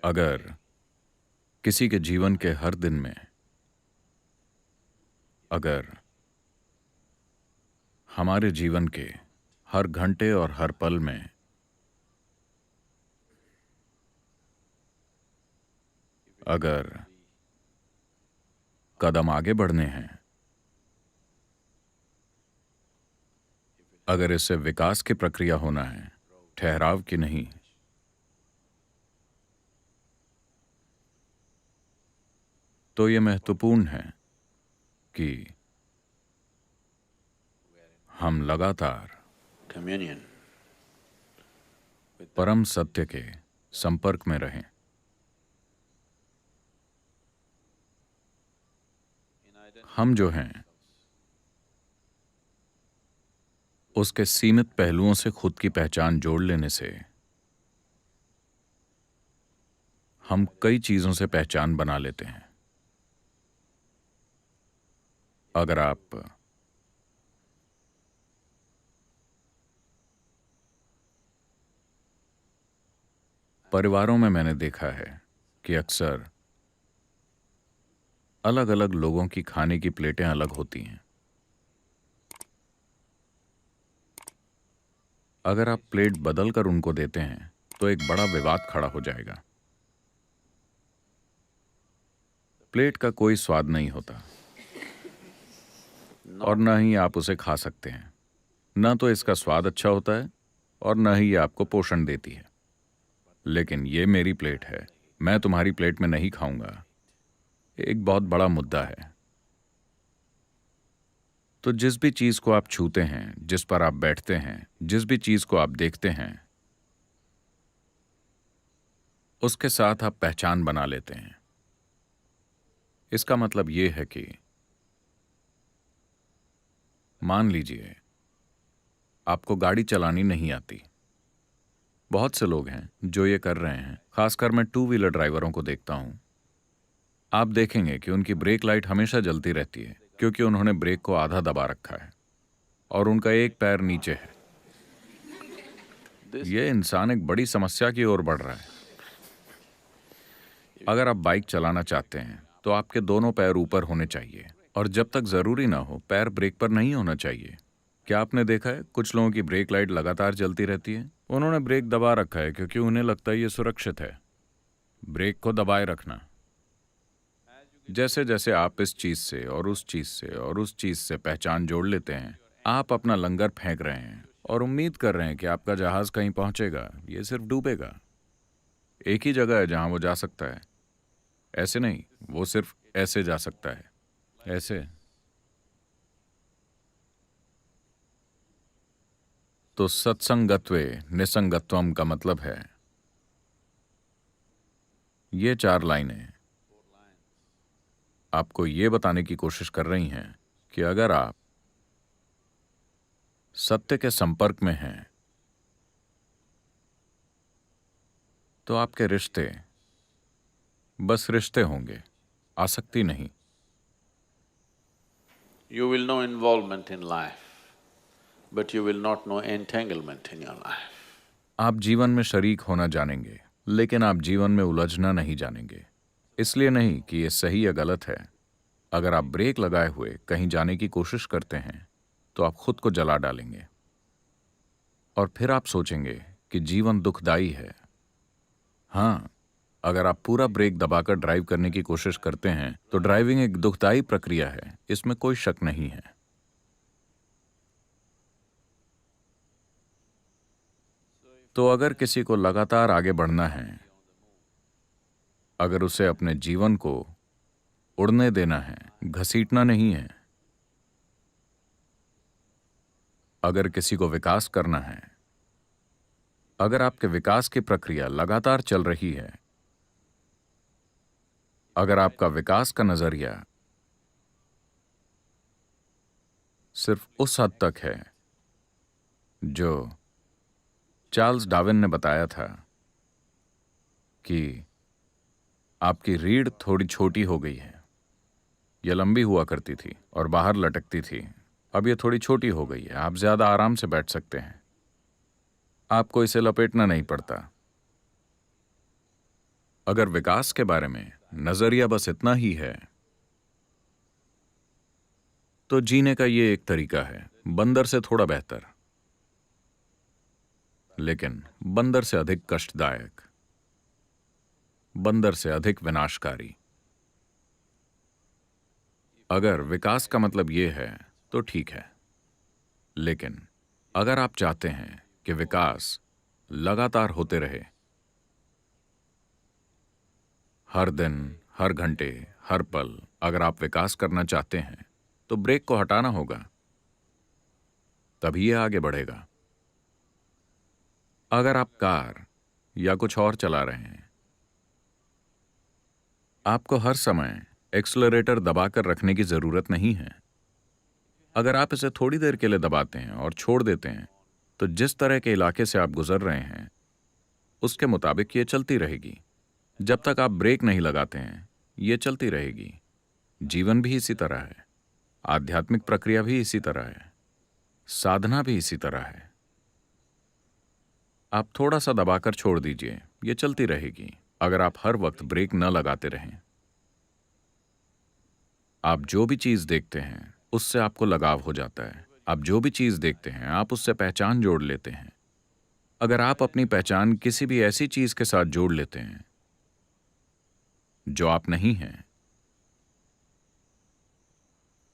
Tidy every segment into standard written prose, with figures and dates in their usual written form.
अगर किसी के जीवन के हर दिन में, अगर हमारे जीवन के हर घंटे और हर पल में अगर कदम आगे बढ़ने हैं, अगर इससे विकास की प्रक्रिया होना है, ठहराव की नहीं, तो यह महत्वपूर्ण है कि हम लगातार communion with परम सत्य के संपर्क में रहें। हम जो हैं उसके सीमित पहलुओं से खुद की पहचान जोड़ लेने से हम कई चीजों से पहचान बना लेते हैं। अगर आप परिवारों में मैंने देखा है कि अक्सर अलग अलग लोगों की खाने की प्लेटें अलग होती हैं। अगर आप प्लेट बदल कर उनको देते हैं तो एक बड़ा विवाद खड़ा हो जाएगा। प्लेट का कोई स्वाद नहीं होता और न ही आप उसे खा सकते हैं। न तो इसका स्वाद अच्छा होता है और न ही ये आपको पोषण देती है। लेकिन ये मेरी प्लेट है, मैं तुम्हारी प्लेट में नहीं खाऊंगा, एक बहुत बड़ा मुद्दा है। तो जिस भी चीज को आप छूते हैं, जिस पर आप बैठते हैं, जिस भी चीज को आप देखते हैं, उसके साथ आप पहचान बना लेते हैं। इसका मतलब यह है कि मान लीजिए आपको गाड़ी चलानी नहीं आती। बहुत से लोग हैं जो ये कर रहे हैं, खासकर मैं टू व्हीलर ड्राइवरों को देखता हूं। आप देखेंगे कि उनकी ब्रेक लाइट हमेशा जलती रहती है क्योंकि उन्होंने ब्रेक को आधा दबा रखा है और उनका एक पैर नीचे है। यह इंसान एक बड़ी समस्या की ओर बढ़ रहा है। अगर आप बाइक चलाना चाहते हैं तो आपके दोनों पैर ऊपर होने चाहिए और जब तक जरूरी ना हो पैर ब्रेक पर नहीं होना चाहिए। क्या आपने देखा है कुछ लोगों की ब्रेक लाइट लगातार जलती रहती है? उन्होंने ब्रेक दबा रखा है क्योंकि उन्हें लगता है ये सुरक्षित है। ब्रेक को दबाए रखना। जैसे जैसे आप इस चीज से और उस चीज से और उस चीज से पहचान जोड़ लेते हैं, आप अपना लंगर फेंक रहे हैं और उम्मीद कर रहे हैं कि आपका जहाज कहीं पहुंचेगा। ये सिर्फ डूबेगा। एक ही जगह है जहां वो जा सकता है। ऐसे नहीं, वो सिर्फ ऐसे जा सकता है, ऐसे। तो सत्संगत्वे निसंगत्वम का मतलब है, ये 4 लाइनें आपको ये बताने की कोशिश कर रही हैं कि अगर आप सत्य के संपर्क में हैं तो आपके रिश्ते बस रिश्ते होंगे, आसक्ति नहीं। You will know involvement in life, but you will not know entanglement in your life. आप जीवन में शरीक होना जानेंगे लेकिन आप जीवन में उलझना नहीं जानेंगे। इसलिए नहीं कि ये सही या गलत है। अगर आप ब्रेक लगाए हुए कहीं जाने की कोशिश करते हैं तो आप खुद को जला डालेंगे और फिर आप सोचेंगे कि जीवन दुखदाई है। हाँ, अगर आप पूरा ब्रेक दबाकर ड्राइव करने की कोशिश करते हैं तो ड्राइविंग एक दुखदाई प्रक्रिया है, इसमें कोई शक नहीं है। तो अगर किसी को लगातार आगे बढ़ना है, अगर उसे अपने जीवन को उड़ने देना है, घसीटना नहीं है, अगर किसी को विकास करना है, अगर आपके विकास की प्रक्रिया लगातार चल रही है, अगर आपका विकास का नजरिया सिर्फ उस हद तक है जो चार्ल्स डार्विन ने बताया था कि आपकी रीढ़ थोड़ी छोटी हो गई है। यह लंबी हुआ करती थी और बाहर लटकती थी। अब यह थोड़ी छोटी हो गई है। आप ज्यादा आराम से बैठ सकते हैं। आपको इसे लपेटना नहीं पड़ता। अगर विकास के बारे में नजरिया बस इतना ही है, तो जीने का ये एक तरीका है, बंदर से थोड़ा बेहतर, लेकिन बंदर से अधिक कष्टदायक, बंदर से अधिक विनाशकारी। अगर विकास का मतलब ये है तो ठीक है, लेकिन अगर आप चाहते हैं कि विकास लगातार होते रहे, हर दिन, हर घंटे, हर पल, अगर आप विकास करना चाहते हैं तो ब्रेक को हटाना होगा, तभी यह आगे बढ़ेगा। अगर आप कार या कुछ और चला रहे हैं, आपको हर समय एक्सलरेटर दबाकर रखने की जरूरत नहीं है। अगर आप इसे थोड़ी देर के लिए दबाते हैं और छोड़ देते हैं, तो जिस तरह के इलाके से आप गुजर रहे हैं उसके मुताबिक ये चलती रहेगी। जब तक आप ब्रेक नहीं लगाते हैं ये चलती रहेगी। जीवन भी इसी तरह है, आध्यात्मिक प्रक्रिया भी इसी तरह है, साधना भी इसी तरह है। आप थोड़ा सा दबाकर छोड़ दीजिए, ये चलती रहेगी। अगर आप हर वक्त ब्रेक न लगाते रहें, आप जो भी चीज देखते हैं उससे आपको लगाव हो जाता है। आप जो भी चीज देखते हैं आप उससे पहचान जोड़ लेते हैं। अगर आप अपनी पहचान किसी भी ऐसी चीज के साथ जोड़ लेते हैं जो आप नहीं हैं,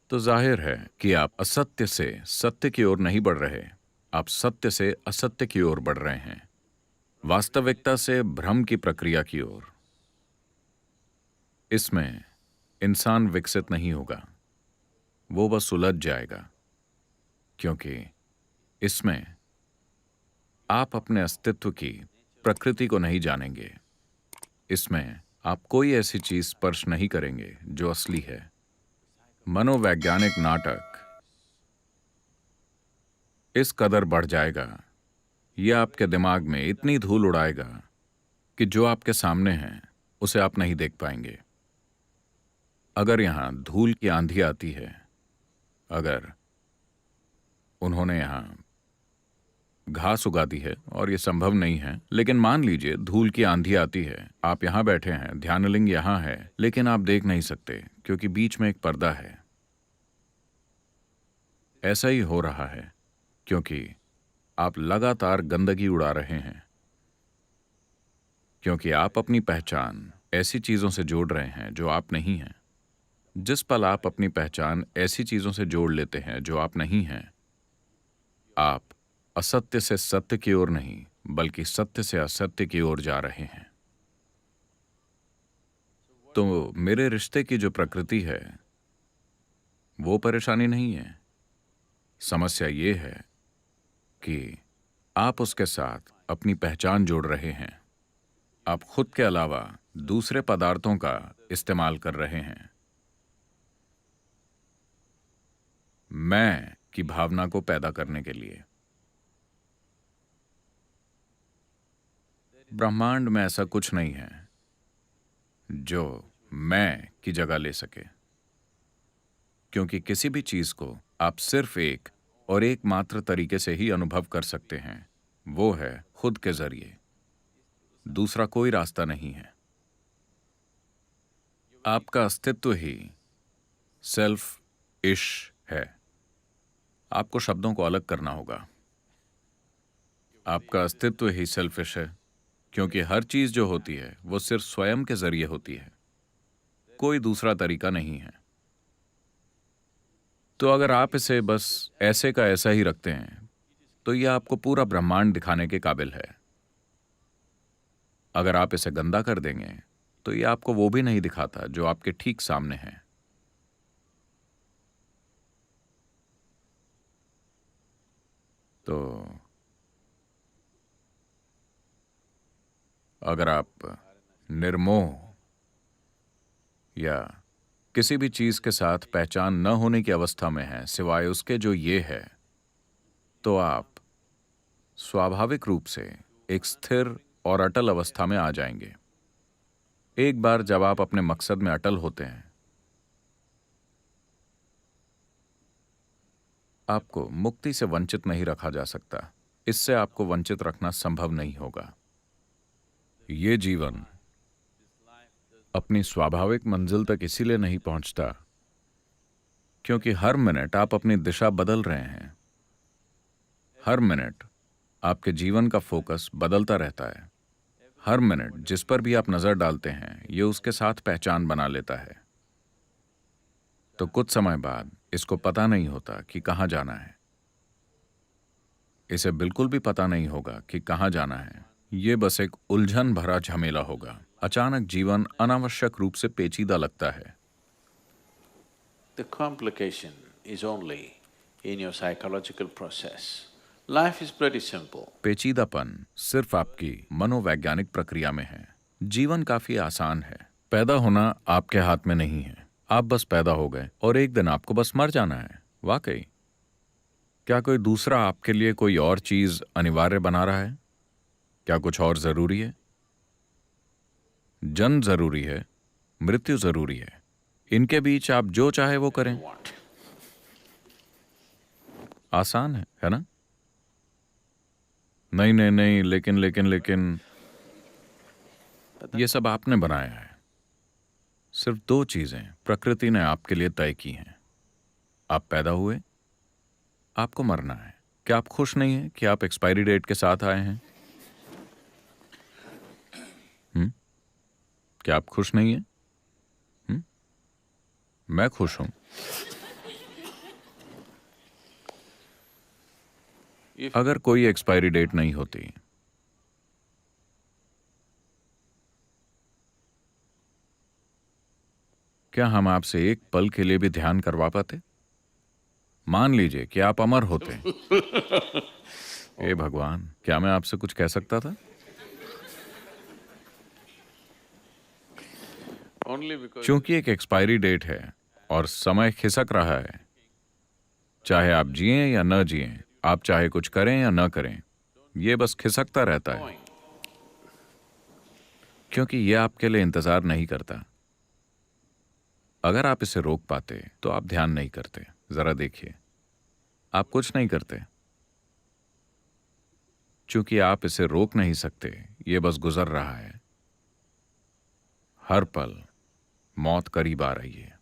तो जाहिर है कि आप असत्य से सत्य की ओर नहीं बढ़ रहे, आप सत्य से असत्य की ओर बढ़ रहे हैं, वास्तविकता से भ्रम की प्रक्रिया की ओर। इसमें इंसान विकसित नहीं होगा, वो बस उलझ जाएगा, क्योंकि इसमें आप अपने अस्तित्व की प्रकृति को नहीं जानेंगे। इसमें आप कोई ऐसी चीज स्पर्श नहीं करेंगे जो असली है। मनोवैज्ञानिक नाटक इस कदर बढ़ जाएगा, यह आपके दिमाग में इतनी धूल उड़ाएगा कि जो आपके सामने है उसे आप नहीं देख पाएंगे। अगर यहां धूल की आंधी आती है, अगर उन्होंने यहां घास उगा दी है, और यह संभव नहीं है, लेकिन मान लीजिए धूल की आंधी आती है, आप यहां बैठे हैं, ध्यानलिंग यहां है, लेकिन आप देख नहीं सकते क्योंकि बीच में एक पर्दा है। ऐसा ही हो रहा है क्योंकि आप लगातार गंदगी उड़ा रहे हैं, क्योंकि आप अपनी पहचान ऐसी चीजों से जोड़ रहे हैं जो आप नहीं हैं। जिस पल आप अपनी पहचान ऐसी चीजों से जोड़ लेते हैं जो आप नहीं हैं, आप असत्य से सत्य की ओर नहीं बल्कि सत्य से असत्य की ओर जा रहे हैं। तो मेरे रिश्ते की जो प्रकृति है वो परेशानी नहीं है। समस्या ये है कि आप उसके साथ अपनी पहचान जोड़ रहे हैं। आप खुद के अलावा दूसरे पदार्थों का इस्तेमाल कर रहे हैं। मैं की भावना को पैदा करने के लिए। ब्रह्मांड में ऐसा कुछ नहीं है जो मैं की जगह ले सके, क्योंकि किसी भी चीज को आप सिर्फ एक और एकमात्र तरीके से ही अनुभव कर सकते हैं, वो है खुद के जरिए। दूसरा कोई रास्ता नहीं है। आपका अस्तित्व ही सेल्फ इश है। आपको शब्दों को अलग करना होगा। आपका अस्तित्व ही सेल्फिश है, क्योंकि हर चीज जो होती है वो सिर्फ स्वयं के जरिए होती है, कोई दूसरा तरीका नहीं है। तो अगर आप इसे बस ऐसे का ऐसा ही रखते हैं तो यह आपको पूरा ब्रह्मांड दिखाने के काबिल है। अगर आप इसे गंदा कर देंगे तो यह आपको वो भी नहीं दिखाता जो आपके ठीक सामने है। तो अगर आप निर्मोह या किसी भी चीज के साथ पहचान न होने की अवस्था में हैं सिवाय उसके जो ये है, तो आप स्वाभाविक रूप से एक स्थिर और अटल अवस्था में आ जाएंगे। एक बार जब आप अपने मकसद में अटल होते हैं, आपको मुक्ति से वंचित नहीं रखा जा सकता। इससे आपको वंचित रखना संभव नहीं होगा। ये जीवन अपनी स्वाभाविक मंजिल तक इसीलिए नहीं पहुंचता क्योंकि हर मिनट आप अपनी दिशा बदल रहे हैं। हर मिनट आपके जीवन का फोकस बदलता रहता है। हर मिनट जिस पर भी आप नजर डालते हैं, ये उसके साथ पहचान बना लेता है। तो कुछ समय बाद इसको पता नहीं होता कि कहां जाना है। इसे बिल्कुल भी पता नहीं होगा कि कहां जाना है। ये बस एक उलझन भरा झमेला होगा। अचानक जीवन अनावश्यक रूप से पेचीदा लगता है। The complication is only in your psychological process. Life is pretty simple. पेचीदापन सिर्फ आपकी मनोवैज्ञानिक प्रक्रिया में है। जीवन काफी आसान है। पैदा होना आपके हाथ में नहीं है। आप बस पैदा हो गए और एक दिन आपको बस मर जाना है। वाकई, क्या कोई दूसरा आपके लिए कोई और चीज अनिवार्य बना रहा है? क्या कुछ और जरूरी है? जन्म जरूरी है, मृत्यु जरूरी है। इनके बीच आप जो चाहे वो करें। What? आसान है ना? नहीं नहीं नहीं, लेकिन लेकिन लेकिन ये सब आपने बनाया है। सिर्फ दो चीजें प्रकृति ने आपके लिए तय की हैं। आप पैदा हुए, आपको मरना है। क्या आप खुश नहीं हैं कि आप एक्सपायरी डेट के साथ आए हैं? क्या आप खुश नहीं हैं? मैं खुश हूं। अगर कोई एक्सपायरी डेट नहीं होती, क्या हम आपसे एक पल के लिए भी ध्यान करवा पाते? मान लीजिए कि आप अमर होते। हे भगवान, क्या मैं आपसे कुछ कह सकता था? Only because क्योंकि एक एक्सपायरी डेट है और समय खिसक रहा है। चाहे आप जिएं या न जिएं, आप चाहे कुछ करें या न करें, ये बस खिसकता रहता है क्योंकि ये आपके लिए इंतजार नहीं करता। अगर आप इसे रोक पाते तो आप ध्यान नहीं करते। जरा देखिए, आप कुछ नहीं करते क्योंकि आप इसे रोक नहीं सकते। ये बस गुजर रहा है। हर पल मौत करीब आ रही है।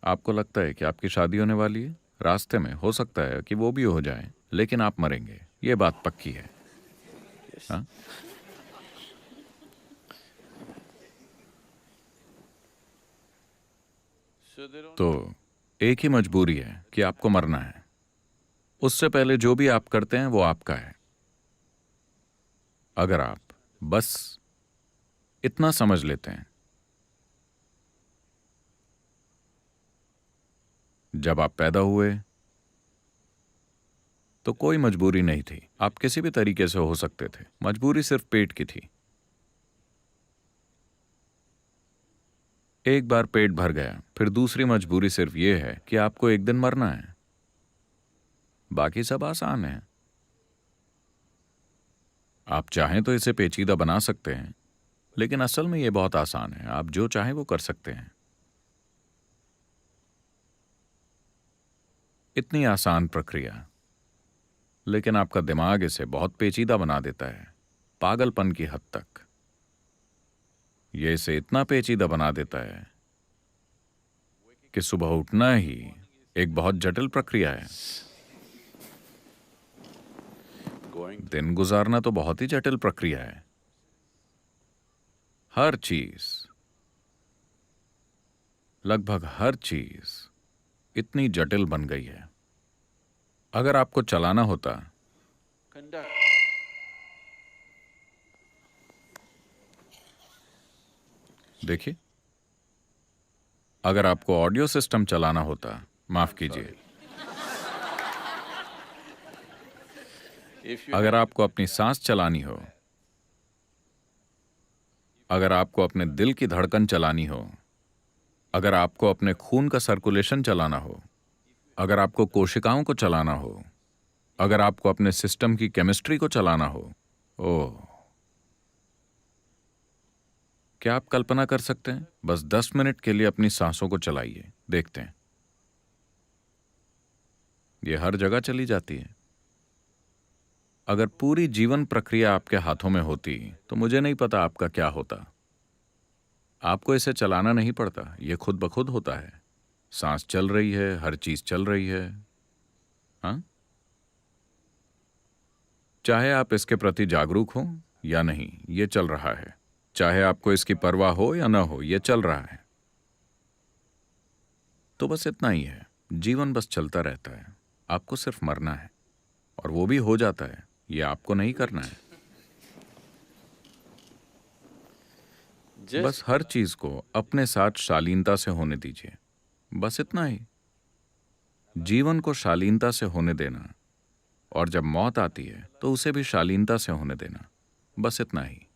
आपको लगता है कि आपकी शादी होने वाली है? रास्ते में हो सकता है कि वो भी हो जाए, लेकिन आप मरेंगे। ये बात पक्की है। हाँ? so they don't. तो एक ही मजबूरी है कि आपको मरना है। उससे पहले जो भी आप करते हैं वो आपका है। अगर आप बस इतना समझ लेते हैं, जब आप पैदा हुए तो कोई मजबूरी नहीं थी। आप किसी भी तरीके से हो सकते थे। मजबूरी सिर्फ पेट की थी। एक बार पेट भर गया, फिर दूसरी मजबूरी सिर्फ ये है कि आपको एक दिन मरना है। बाकी सब आसान है। आप चाहें तो इसे पेचीदा बना सकते हैं, लेकिन असल में ये बहुत आसान है। आप जो चाहें वो कर सकते हैं। इतनी आसान प्रक्रिया, लेकिन आपका दिमाग इसे बहुत पेचीदा बना देता है, पागलपन की हद तक। ये इसे इतना पेचीदा बना देता है कि सुबह उठना ही एक बहुत जटिल प्रक्रिया है। Going दिन गुजारना तो बहुत ही जटिल प्रक्रिया है। हर चीज, लगभग हर चीज इतनी जटिल बन गई है। अगर आपको चलाना होता, conduct. देखिए, अगर आपको ऑडियो सिस्टम चलाना होता, माफ कीजिए, If you अगर आपको अपनी सांस चलानी हो, अगर आपको अपने दिल की धड़कन चलानी हो, अगर आपको अपने खून का सर्कुलेशन चलाना हो, अगर आपको कोशिकाओं को चलाना हो, अगर आपको अपने सिस्टम की केमिस्ट्री को चलाना हो, ओह, क्या आप कल्पना कर सकते हैं? बस 10 मिनट के लिए अपनी सांसों को चलाइए, देखते हैं। ये हर जगह चली जाती है। अगर पूरी जीवन प्रक्रिया आपके हाथों में होती तो मुझे नहीं पता आपका क्या होता। आपको इसे चलाना नहीं पड़ता, ये खुद ब खुद होता है। सांस चल रही है, हर चीज चल रही है। हाँ, चाहे आप इसके प्रति जागरूक हो या नहीं, ये चल रहा है। चाहे आपको इसकी परवाह हो या ना हो, ये चल रहा है। तो बस इतना ही है। जीवन बस चलता रहता है। आपको सिर्फ मरना है, और वो भी हो जाता है। ये आपको नहीं करना है। Just बस हर चीज को अपने साथ शालीनता से होने दीजिए। बस इतना ही। जीवन को शालीनता से होने देना, और जब मौत आती है तो उसे भी शालीनता से होने देना। बस इतना ही।